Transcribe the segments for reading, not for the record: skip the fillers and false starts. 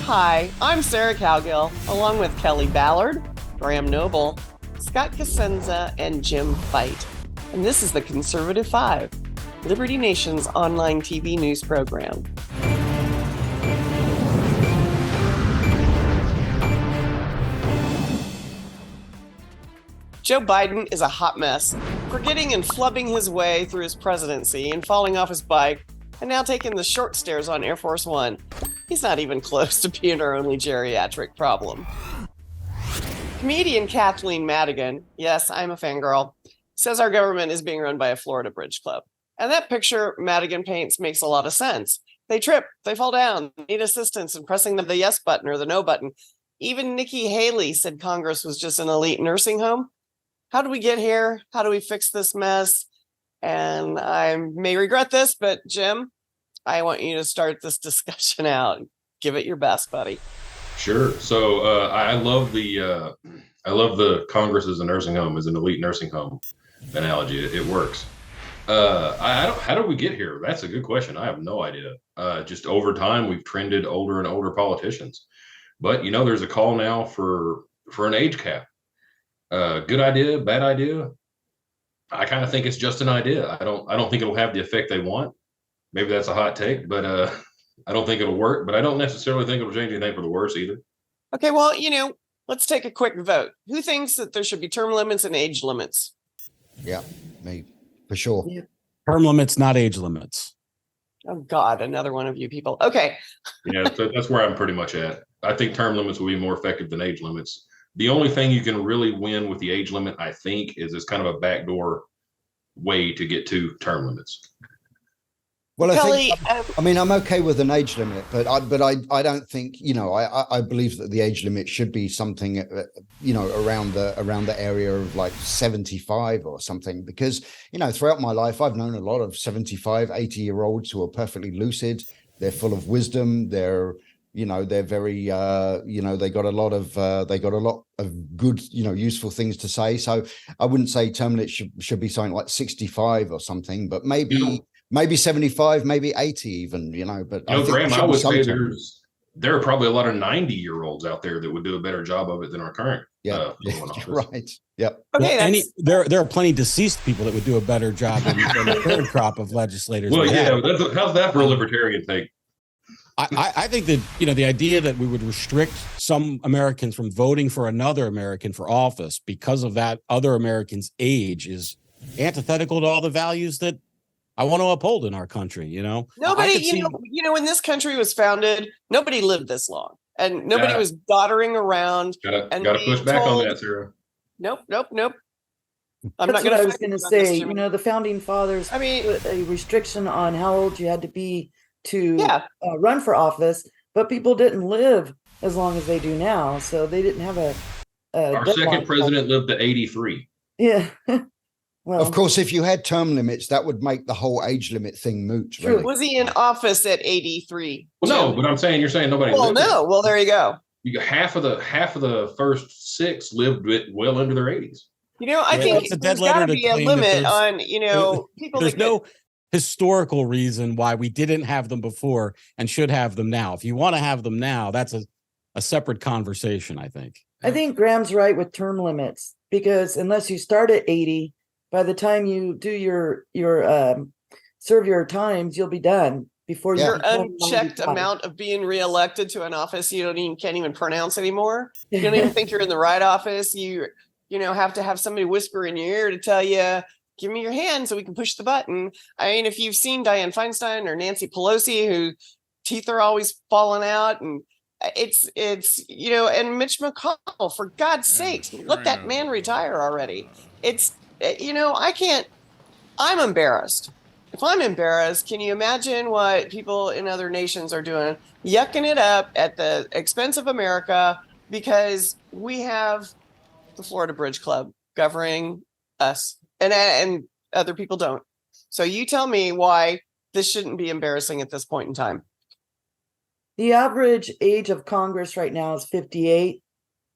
Hi, I'm Sarah Cowgill, along with Kelly Ballard, Graham Noble, Scott Cosenza, and Jim Fight. And this is the Conservative Five, Liberty Nation's online TV news program. Joe Biden is a hot mess, forgetting and flubbing his way through his presidency and falling off his bike, and now taking the short stairs on Air Force One. He's not even close to being our only geriatric problem. Comedian Kathleen Madigan, yes, I'm a fangirl, says our government is being run by a Florida bridge club. And that picture Madigan paints makes a lot of sense. They trip, they fall down, need assistance in pressing the yes button or the no button. Even Nikki Haley said Congress was just an elite nursing home. How do we get here? How do we fix this mess? And I may regret this, but Jim, I want you to start this discussion out. Give it your best, buddy. Sure. So I love the Congress as a nursing home, as an elite nursing home analogy. It works. How do we get here? That's a good question. I have no idea. Just over time, we've trended older and older politicians. But there's a call now for an age cap. Good idea, bad idea. I kind of think it's just an idea. I don't think it'll have the effect they want. Maybe that's a hot take, but I don't think it'll work. But I don't necessarily think it'll change anything for the worse either. Okay, well, let's take a quick vote. Who thinks that there should be term limits and age limits? Yeah, me, for sure. Yeah. Term limits, not age limits. Oh, God, another one of you people. Okay. Yeah, so that's where I'm pretty much at. I think term limits will be more effective than age limits. The only thing you can really win with the age limit, I think, is it's kind of a backdoor way to get to term limits. Well, Kelly, I'm okay with an age limit, but I don't think, I believe that the age limit should be something, around the area of like 75 or something, because, throughout my life, I've known a lot of 75, 80-year-olds who are perfectly lucid. They're full of wisdom. They're very, they got a lot of good, useful things to say. So I wouldn't say term limit should be something like 65 or something, but maybe 75, maybe 80 even, but I think Graham, I would say there are probably a lot of 90-year-olds out there that would do a better job of it than our current. Right. Yep. Okay, well, there are plenty deceased people that would do a better job than the current crop of legislators. Well, how's that for a libertarian take? I think that, the idea that we would restrict some Americans from voting for another American for office because of that other American's age is antithetical to all the values that I want to uphold in our country. Nobody, when this country was founded, nobody lived this long, and nobody was doddering around. Gotta push back on that, Sarah. Nope. I'm That's not what going I was going to say. The founding fathers put a restriction on how old you had to be to run for office, but people didn't live as long as they do now, so they didn't have our second president lived to 83. Yeah. Well, of course, if you had term limits, that would make the whole age limit thing moot. Really. Was he in office at 83? Well, no, but you're saying nobody. Well, no. Well, there you go. You got half of the first six lived well into their 80s. I think there's got to be a limit on, people. There's no historical reason why we didn't have them before and should have them now. If you want to have them now, that's a separate conversation, I think. I think Graham's right with term limits, because unless you start at 80, by the time you do your serve your times, you'll be done before your unchecked amount of being reelected to an office you can't even pronounce anymore. You don't even think you're in the right office. You have to have somebody whisper in your ear to tell you, give me your hand so we can push the button. I mean, if you've seen Dianne Feinstein or Nancy Pelosi, whose teeth are always falling out, and it's and Mitch McConnell, for God's sakes, let that man retire already. I'm embarrassed. If I'm embarrassed, can you imagine what people in other nations are doing? Yucking it up at the expense of America because we have the Florida Bridge Club governing us, and other people don't. So you tell me why this shouldn't be embarrassing at this point in time. The average age of Congress right now is 58,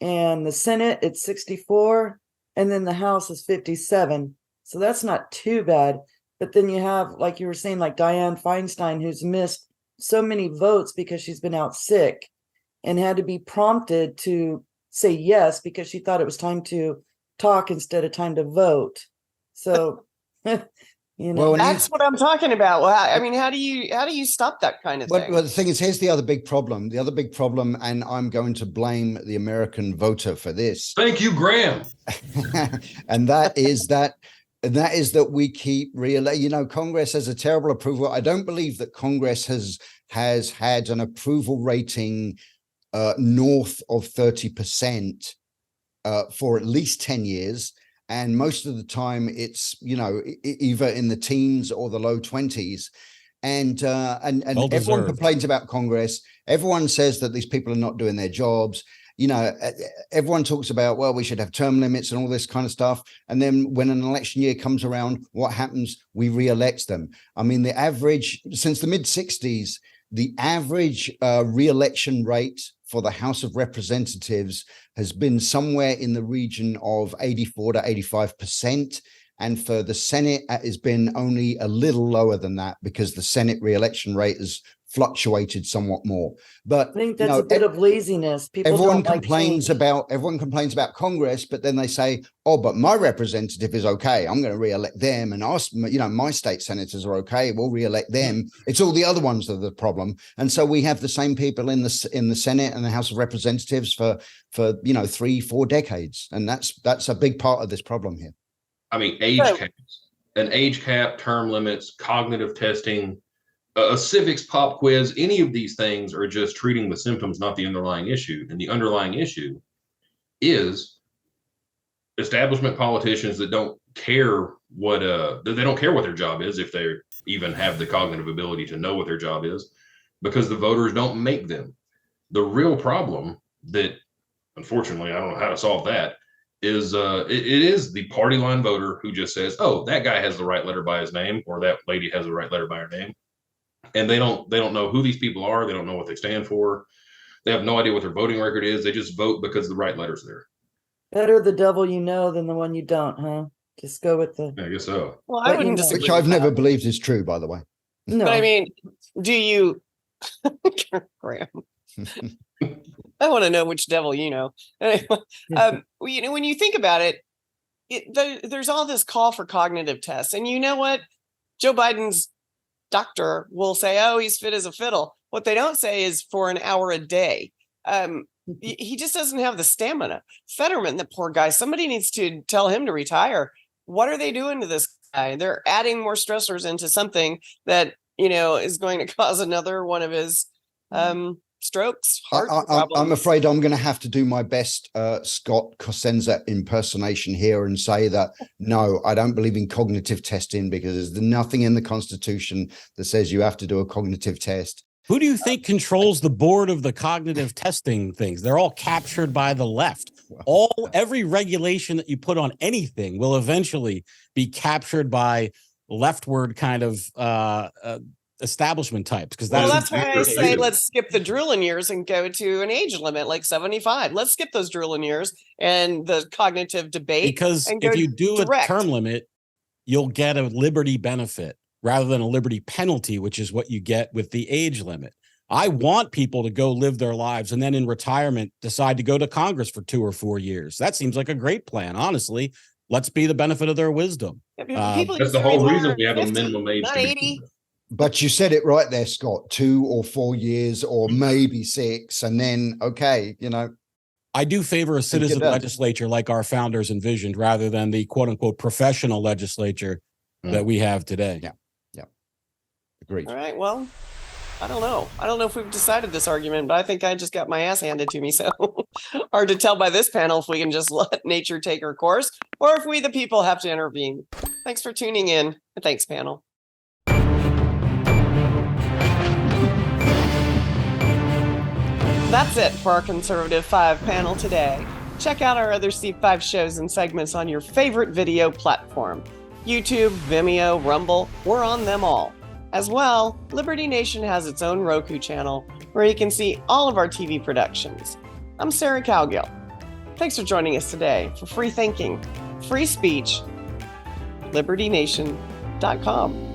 and the Senate, it's 64, and then the House is 57. So that's not too bad. But then you have, like you were saying, like Dianne Feinstein, who's missed so many votes because she's been out sick. and had to be prompted to say yes because she thought it was time to talk instead of time to vote. So, you know, Well, and That's what I'm talking about. Well, I mean, how do you stop that kind of thing? Well, the thing is, here's the other big problem. The other big problem, and I'm going to blame the American voter for this. Thank you, Graham. And that is that we keep Congress has a terrible approval. I don't believe that Congress has had an approval rating north of 30% for at least 10 years. And most of the time it's, either in the teens or the low 20s. And Well everyone deserved. complains about Congress. Everyone says that these people are not doing their jobs. Everyone talks about, well, we should have term limits and all this kind of stuff. And then when an election year comes around, what happens? We re-elect them. I mean, the average since the mid 60s, the average re-election rate for the House of Representatives has been somewhere in the region of 84 to 85%. And for the Senate, it has been only a little lower than that because the Senate re-election rate has fluctuated somewhat more. But I think that's a bit of laziness. People everyone don't like complains change. complains about Congress, but then they say, oh, but my representative is okay. I'm going to re-elect them, and my state senators are okay. We'll re-elect them. It's all the other ones that are the problem. And so we have the same people in the Senate and the House of Representatives for 3-4 decades, and that's a big part of this problem here. I mean, an age cap, term limits, cognitive testing, a civics pop quiz, any of these things are just treating the symptoms, not the underlying issue. And the underlying issue is establishment politicians that don't care what their job is, if they even have the cognitive ability to know what their job is, because the voters don't make them. The real problem that, unfortunately, I don't know how to solve that, is it is the party line voter who just says, oh, that guy has the right letter by his name, or that lady has the right letter by her name. And they don't know who these people are. They don't know what they stand for. They have no idea what their voting record is. They just vote because the right letter's there. Better the devil you know than the one you don't, huh? Just go with the. I guess so. Well, I But, wouldn't you know- disagree. Which I've with never that. believed is true, by the way. No, But I mean, do you, Graham? I want to know which devil you know. Anyway, when you think about it, there's all this call for cognitive tests, and you know what? Joe Biden's doctor will say, "Oh, he's fit as a fiddle." What they don't say is for an hour a day. He just doesn't have the stamina. Fetterman, the poor guy, somebody needs to tell him to retire. What are they doing to this guy? They're adding more stressors into something that is going to cause another one of his strokes. Heart I'm problems. afraid I'm going to have to do my best Scott Cosenza impersonation here and say that, no, I don't believe in cognitive testing because there's nothing in the Constitution that says you have to do a cognitive test. Who do you think controls the board of the cognitive testing things? They're all captured by the left. Every regulation that you put on anything will eventually be captured by leftward kind of establishment types. Because That's why I say let's skip the drilling years and go to an age limit like 75. Let's skip those drilling years and the cognitive debate. Because and go if you do direct. a term limit, you'll get a liberty benefit rather than a liberty penalty, which is what you get with the age limit. I want people to go live their lives and then in retirement decide to go to Congress for 2 or 4 years. That seems like a great plan. Honestly, let's be the benefit of their wisdom. People That's used the to whole retire reason at we have a 50, minimum age not to 80. But you said it right there, Scott, 2 or 4 years or maybe 6. And then, okay, I do favor a citizen does. legislature like our founders envisioned rather than the quote unquote professional legislature that we have today. Yeah. Agreed. All right. Well, I don't know. I don't know if we've decided this argument, but I think I just got my ass handed to me. So hard to tell by this panel if we can just let nature take her course or if we, the people, have to intervene. Thanks for tuning in. And thanks, panel. That's it for our Conservative 5 panel today. Check out our other C5 shows and segments on your favorite video platform. YouTube, Vimeo, Rumble, we're on them all. As well, Liberty Nation has its own Roku channel where you can see all of our TV productions. I'm Sarah Cowgill. Thanks for joining us today for Free Thinking, Free Speech, LibertyNation.com.